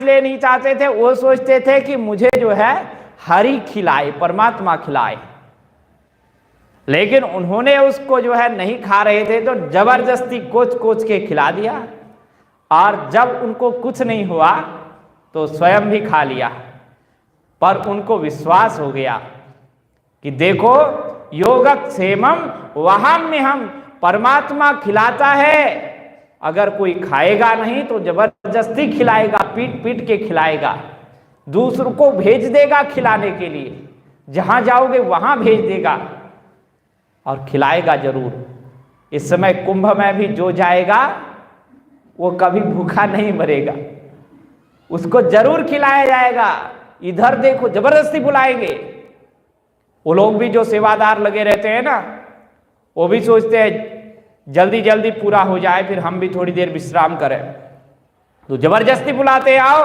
इसलिए नहीं चाहते थे, वो सोचते थे कि मुझे जो है हरि खिलाए, परमात्मा खिलाए। लेकिन उन्होंने उसको जो है नहीं खा रहे थे तो जबरदस्ती कोच कोच के खिला दिया, और जब उनको कुछ नहीं हुआ तो स्वयं भी खा लिया। पर उनको विश्वास हो गया कि देखो योगक्षेमम वहाम्यहम्, परमात्मा खिलाता है, अगर कोई खाएगा नहीं तो जबरदस्ती खिलाएगा, पीट पीट के खिलाएगा, दूसरों को भेज देगा खिलाने के लिए, जहां जाओगे वहां भेज देगा और खिलाएगा जरूर। इस समय कुंभ में भी जो जाएगा वो कभी भूखा नहीं मरेगा, उसको जरूर खिलाया जाएगा। इधर देखो जबरदस्ती बुलाएंगे। वो लोग भी जो सेवादार लगे रहते हैं ना, वो भी सोचते हैं जल्दी जल्दी पूरा हो जाए, फिर हम भी थोड़ी देर विश्राम करें, तो जबरदस्ती बुलाते हैं, आओ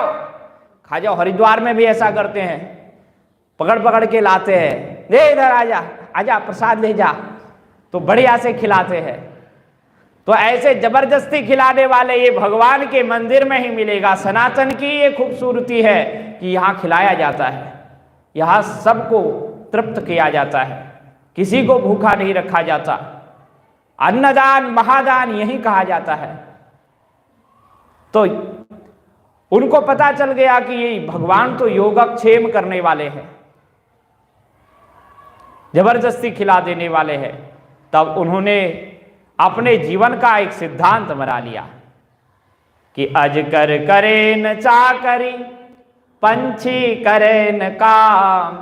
खा जाओ। हरिद्वार में भी ऐसा करते हैं, पकड़ पकड़ के लाते हैं, दे इधर आजा आजा प्रसाद ले जा, तो बढ़िया से खिलाते हैं। तो ऐसे जबरदस्ती खिलाने वाले ये भगवान के मंदिर में ही मिलेगा। सनातन की ये खूबसूरती है कि यहाँ खिलाया जाता है, यहाँ सबको तृप्त किया जाता है, किसी को भूखा नहीं रखा जाता। अन्नदान महादान यही कहा जाता है। तो उनको पता चल गया कि ये भगवान तो योगक्षेम करने वाले हैं, जबरदस्ती खिला देने वाले हैं। तब उन्होंने अपने जीवन का एक सिद्धांत बना लिया कि अजगर करे न चाकरी, पंछी करे न काम,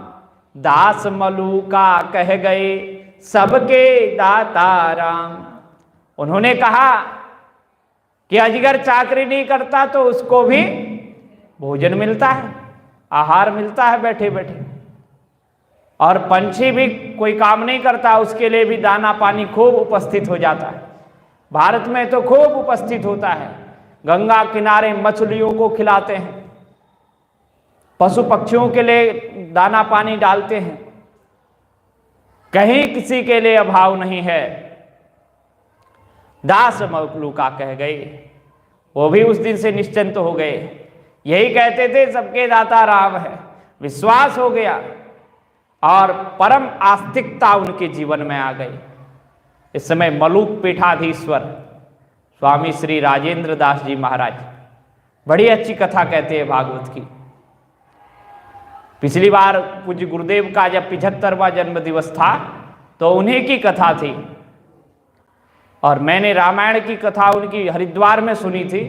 दास मलूका कह गए सबके दाता राम। उन्होंने कहा कि अजगर चाकरी नहीं करता तो उसको भी भोजन मिलता है, आहार मिलता है बैठे बैठे, और पंछी भी कोई काम नहीं करता, उसके लिए भी दाना पानी खूब उपस्थित हो जाता है। भारत में तो खूब उपस्थित होता है, गंगा किनारे मछलियों को खिलाते हैं, पशु पक्षियों के लिए दाना पानी डालते हैं, कहीं किसी के लिए अभाव नहीं है। दास मलूका कह गए, वो भी उस दिन से निश्चिंत हो गए। यही कहते थे सबके दाता राम है, विश्वास हो गया और परम आस्तिकता उनके जीवन में आ गई। इस समय मलूक पीठाधीश्वर स्वामी श्री राजेंद्र दास जी महाराज बड़ी अच्छी कथा कहते हैं भागवत की। पिछली बार पूज्य गुरुदेव का जब 75वां जन्म दिवस था तो उन्हीं की कथा थी, और मैंने रामायण की कथा उनकी हरिद्वार में सुनी थी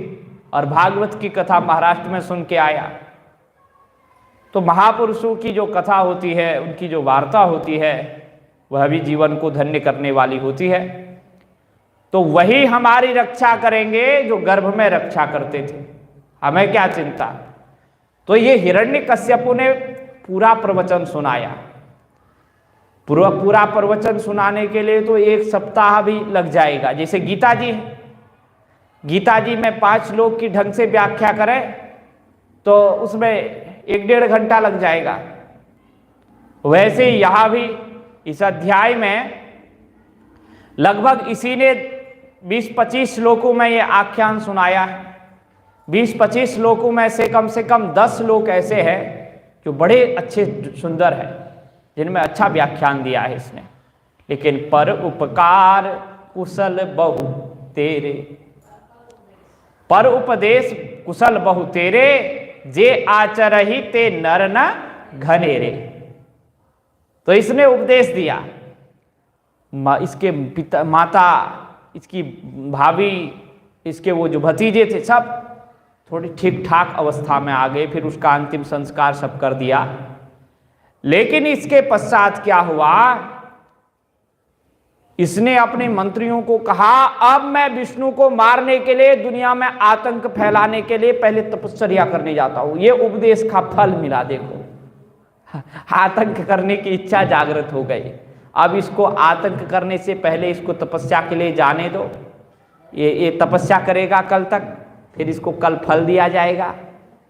और भागवत की कथा महाराष्ट्र में सुन के आया। तो महापुरुषों की जो कथा होती है, उनकी जो वार्ता होती है, वह भी जीवन को धन्य करने वाली होती है। तो वही हमारी रक्षा करेंगे जो गर्भ में रक्षा करते थे, हमें क्या चिंता। तो ये हिरण्यकश्यपु ने पूरा प्रवचन सुनाया। पूरा प्रवचन सुनाने के लिए तो 1 सप्ताह भी लग जाएगा। जैसे गीता जी है, गीता जी में 5 श्लोक की ढंग से व्याख्या करें तो उसमें 1-1.5 घंटा लग जाएगा। वैसे ही यहाँ भी इस अध्याय में लगभग इसी ने 20-25 श्लोकों में ये आख्यान सुनाया है। 20-25 श्लोकों में से कम 10 श्लोक ऐसे हैं जो बड़े अच्छे सुंदर है, जिनमें अच्छा व्याख्यान दिया है इसने। लेकिन पर उपकार कुशल बहु तेरे, पर उपदेश कुशल बहु तेरे, जे आचरहि ते नर न घनेरे। तो इसने उपदेश दिया, इसके पिता माता, इसकी भाभी, इसके वो जो भतीजे थे सब थोड़ी ठीक ठाक अवस्था में आ गए। फिर उसका अंतिम संस्कार सब कर दिया। लेकिन इसके पश्चात क्या हुआ, इसने अपने मंत्रियों को कहा अब मैं विष्णु को मारने के लिए, दुनिया में आतंक फैलाने के लिए पहले तपस्या करने जाता हूं। ये उपदेश का फल मिला। देखो, आतंक करने की इच्छा जागृत हो गई। अब इसको आतंक करने से पहले इसको तपस्या के लिए जाने दो। ये तपस्या करेगा कल तक, फिर इसको कल फल दिया जाएगा।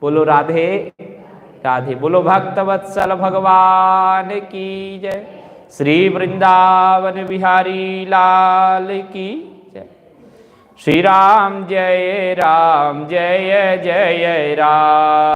बोलो राधे राधे, बोलो भक्तवत्सल भगवान की जय, श्री वृंदावन बिहारी लाल की जय। श्री राम जय जय राम।